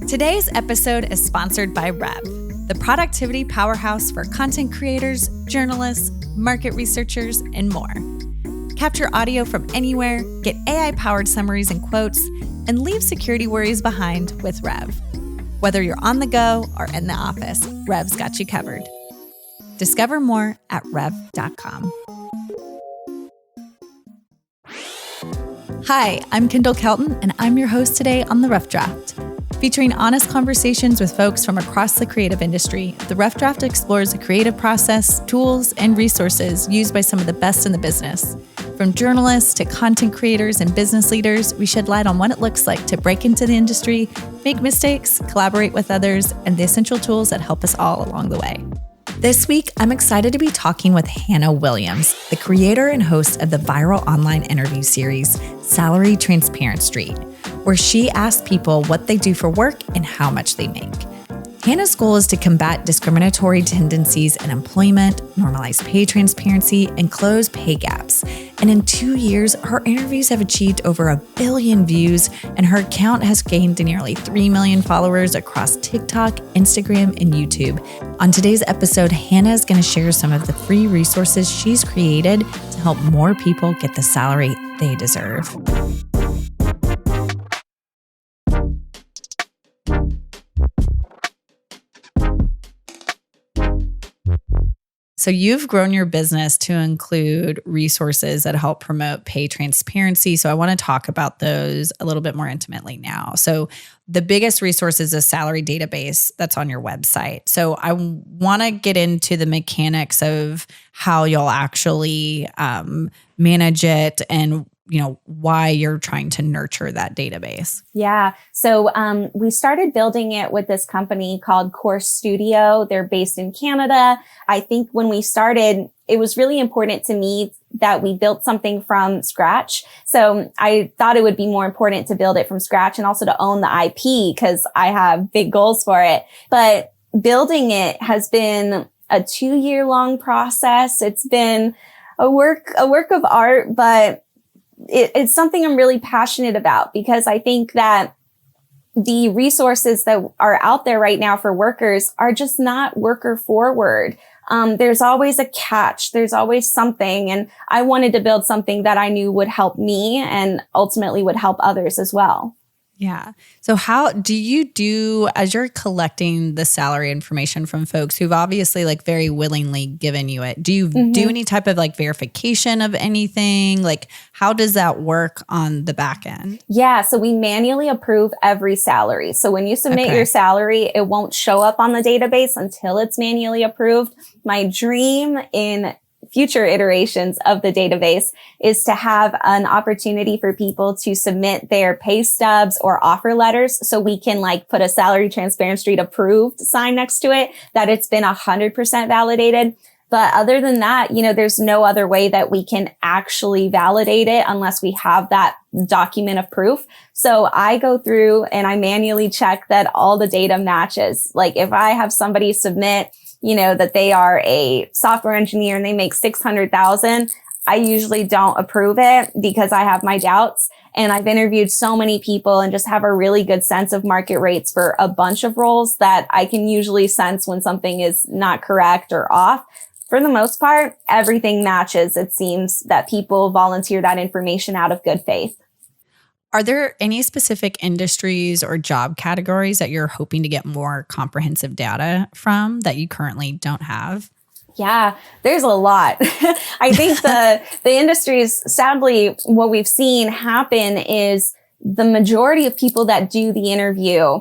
Today's episode is sponsored by Rev, the productivity powerhouse for content creators, journalists, market researchers, and more. Capture audio from anywhere, get AI-powered summaries and quotes, and leave security worries behind with Rev. Whether you're on the go or in the office, Rev's got you covered. Discover more at rev.com. Hi, I'm Kendall Kelton, and I'm your host today on The Rough Draft. Featuring honest conversations with folks from across the creative industry, The Rough Draft explores the creative process, tools, and resources used by some of the best in the business. From journalists to content creators and business leaders, we shed light on what it looks like to break into the industry, make mistakes, collaborate with others, and the essential tools that help us all along the way. This week, I'm excited to be talking with Hannah Williams, the creator and host of the viral online interview series, Salary Transparent Street, where she asks people what they do for work and how much they make. Hannah's goal is to combat discriminatory tendencies in employment, normalize pay transparency, and close pay gaps. And in 2 years, her interviews have achieved over 1 billion views, and her account has gained nearly 3 million followers across TikTok, Instagram, and YouTube. On today's episode, Hannah is going to share some of the free resources she's created to help more people get the salary they deserve. So you've grown your business to include resources that help promote pay transparency. So I want to talk about those a little bit more intimately now. So the biggest resource is a salary database that's on your website. So I want to get into the mechanics of how you'll actually manage it and why you're trying to nurture that database. Yeah. So we started building it with this company called Course Studio. They're based in Canada. I think when we started, it was really important to me that we built something from scratch. So I thought it would be more important to build it from scratch and also to own the IP because I have big goals for it. But building it has been a 2-year long process. It's been a work of art, but it's something I'm really passionate about because I think that the resources that are out there right now for workers are just not worker forward. There's always a catch. There's always something. And I wanted to build something that I knew would help me and ultimately would help others as well. Yeah. So how do you do, as you're collecting the salary information from folks who've obviously very willingly given you it, do you do any type of verification of anything? How does that work on the back end? Yeah. So we manually approve every salary. So when you submit your salary, it won't show up on the database until it's manually approved. My dream in future iterations of the database is to have an opportunity for people to submit their pay stubs or offer letters so we can put a Salary Transparent Street approved sign next to it that it's been 100% validated. But other than that, there's no other way that we can actually validate it unless we have that document of proof. So I go through and I manually check that all the data matches. If I have somebody submit that they are a software engineer and they make 600,000, I usually don't approve it because I have my doubts. And I've interviewed so many people and just have a really good sense of market rates for a bunch of roles that I can usually sense when something is not correct or off. For the most part, everything matches. It seems that people volunteer that information out of good faith. Are there any specific industries or job categories that you're hoping to get more comprehensive data from that you currently don't have? Yeah, there's a lot. I think the industries, sadly, what we've seen happen is the majority of people that do the interview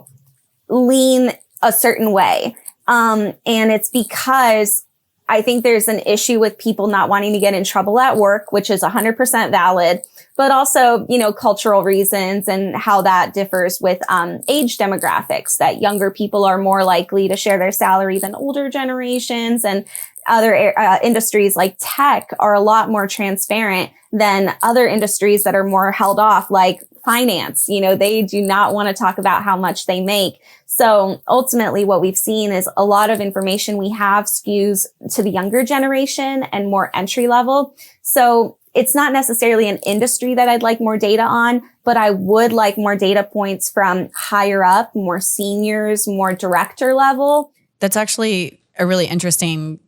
lean a certain way. And it's because I think there's an issue with people not wanting to get in trouble at work, which is 100% valid, but also, cultural reasons and how that differs with age demographics, that younger people are more likely to share their salary than older generations, and other industries like tech are a lot more transparent than other industries that are more held off, like finance. They do not want to talk about how much they make. So ultimately what we've seen is a lot of information we have skews to the younger generation and more entry level. So it's not necessarily an industry that I'd like more data on, but I would like more data points from higher up, more seniors, more director level. That's actually a really interesting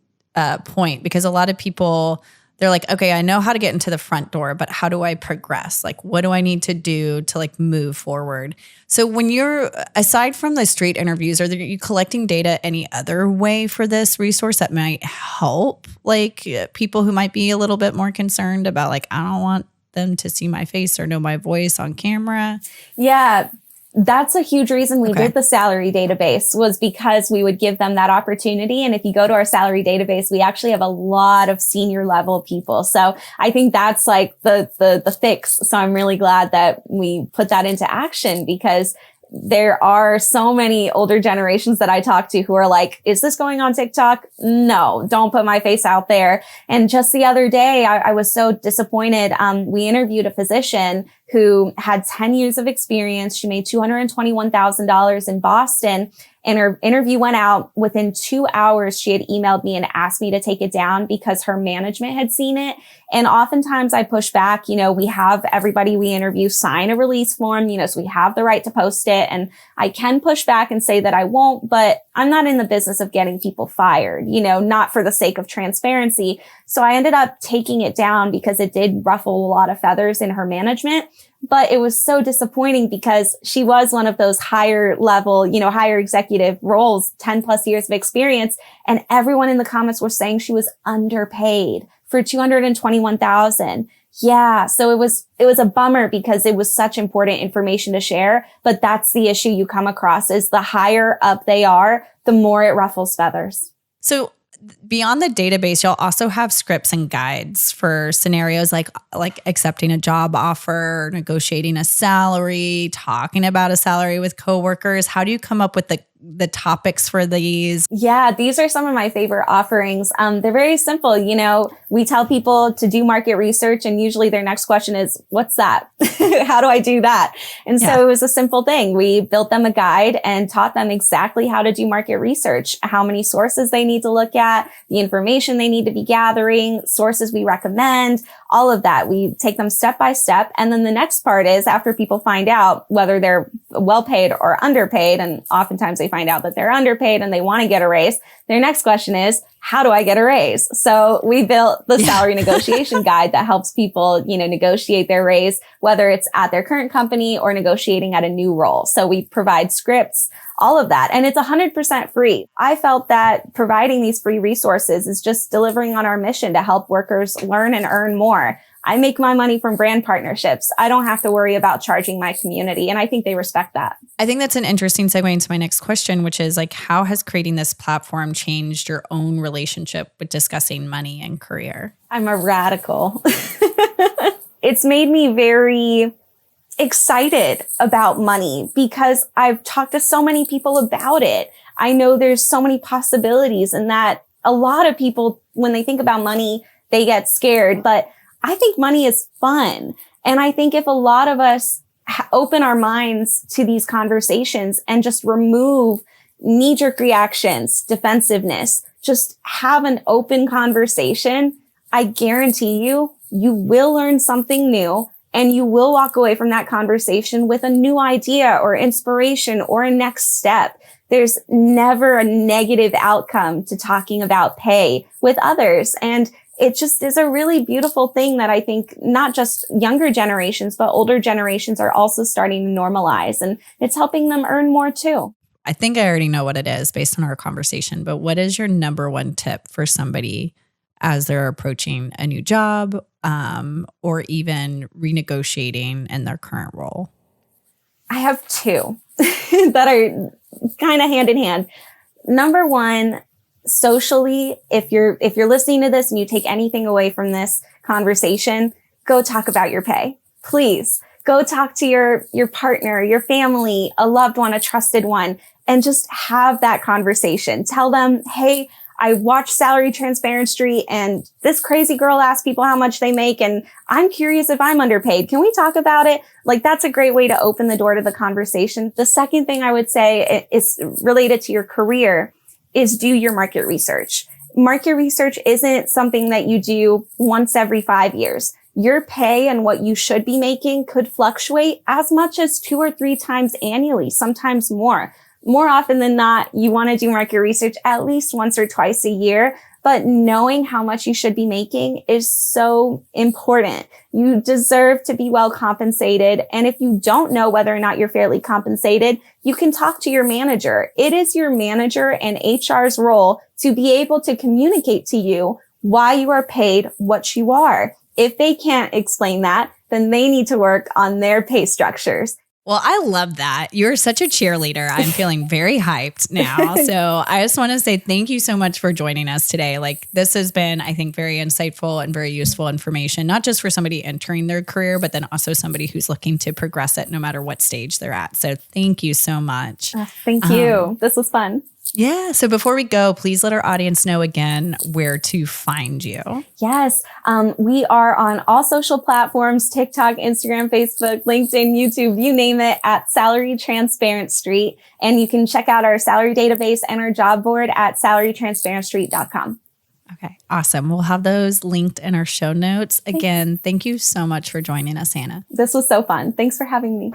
point, because a lot of people, they're like, okay, I know how to get into the front door, but how do I progress? Like, what do I need to do to like move forward? So when you're, aside from the street interviews, are you collecting data any other way for this resource that might help like people who might be a little bit more concerned about like, I don't want them to see my face or know my voice on camera? Yeah. That's a huge reason we did the salary database, was because we would give them that opportunity. And if you go to our salary database, we actually have a lot of senior level people. So I think that's like the fix. So I'm really glad that we put that into action, because there are so many older generations that I talk to who are like, is this going on TikTok? No, don't put my face out there. And just the other day, I was so disappointed. We interviewed a physician who had 10 years of experience. She made $221,000 in Boston. And her interview went out. Within 2 hours, she had emailed me and asked me to take it down because her management had seen it. And oftentimes I push back. We have everybody we interview sign a release form, so we have the right to post it. And I can push back and say that I won't, but I'm not in the business of getting people fired, not for the sake of transparency. So I ended up taking it down because it did ruffle a lot of feathers in her management. But it was so disappointing because she was one of those higher level, higher executive roles, 10 plus years of experience. And everyone in the comments were saying she was underpaid for $221,000. Yeah. So it was a bummer because it was such important information to share. But that's the issue you come across, is the higher up they are, the more it ruffles feathers. So beyond the database, you'll also have scripts and guides for scenarios like accepting a job offer, negotiating a salary, talking about a salary with coworkers. How do you come up with the topics for these? Yeah, these are some of my favorite offerings. They're very simple. We tell people to do market research, and usually their next question is, what's that? How do I do that? And so it was a simple thing. We built them a guide and taught them exactly how to do market research, how many sources they need to look at, the information they need to be gathering, sources we recommend, all of that. We take them step by step. And then the next part is, after people find out whether they're well paid or underpaid, and oftentimes they find out that they're underpaid and they want to get a raise, their next question is, how do I get a raise? So we built the salary negotiation guide that helps people, negotiate their raise, whether it's at their current company or negotiating at a new role. So we provide scripts, all of that. And it's 100% free. I felt that providing these free resources is just delivering on our mission to help workers learn and earn more. I make my money from brand partnerships. I don't have to worry about charging my community. And I think they respect that. I think that's an interesting segue into my next question, which is like, how has creating this platform changed your own relationship with discussing money and career? I'm a radical. It's made me very excited about money because I've talked to so many people about it. I know there's so many possibilities, and that a lot of people, when they think about money, they get scared. But I think money is fun. And I think if a lot of us open our minds to these conversations and just remove knee-jerk reactions, defensiveness, just have an open conversation, I guarantee you will learn something new, and you will walk away from that conversation with a new idea or inspiration or a next step. There's never a negative outcome to talking about pay with others. And it just is a really beautiful thing that I think not just younger generations, but older generations are also starting to normalize, and it's helping them earn more too. I think I already know what it is based on our conversation, but what is your number one tip for somebody as they're approaching a new job or even renegotiating in their current role? I have two that are kind of hand in hand. Number one, socially, if you're listening to this and you take anything away from this conversation, go talk about your pay. Please go talk to your partner, your family, a loved one, a trusted one, and just have that conversation. Tell them, hey, I watched Salary Transparency and this crazy girl asked people how much they make, and I'm curious if I'm underpaid. Can we talk about it? Like, that's a great way to open the door to the conversation. The second thing I would say is related to your career is do your market research. Market research isn't something that you do once every 5 years. your pay and what you should be making could fluctuate as much as 2 or 3 times annually, sometimes more. More often than not, you want to do market research at least once or twice a year, but knowing how much you should be making is so important. You deserve to be well compensated. And if you don't know whether or not you're fairly compensated, you can talk to your manager. It is your manager and HR's role to be able to communicate to you why you are paid what you are. If they can't explain that, then they need to work on their pay structures. Well, I love that. You're such a cheerleader. I'm feeling very hyped now. So I just want to say thank you so much for joining us today. Like, this has been, I think, very insightful and very useful information, not just for somebody entering their career, but then also somebody who's looking to progress it no matter what stage they're at. So thank you so much. Thank you. This was fun. Yeah. So before we go, please let our audience know again where to find you. Yes. We are on all social platforms, TikTok, Instagram, Facebook, LinkedIn, YouTube, you name it, at Salary Transparent Street. And you can check out our salary database and our job board at salarytransparentstreet.com. Okay. Awesome. We'll have those linked in our show notes. Again, thank you so much for joining us, Hannah. This was so fun. Thanks for having me.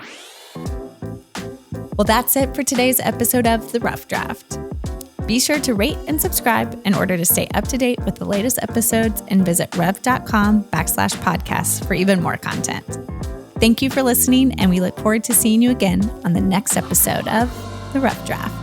Well, that's it for today's episode of The Rough Draft. Be sure to rate and subscribe in order to stay up to date with the latest episodes, and visit rev.com/podcasts for even more content. Thank you for listening, and we look forward to seeing you again on the next episode of The Rough Draft.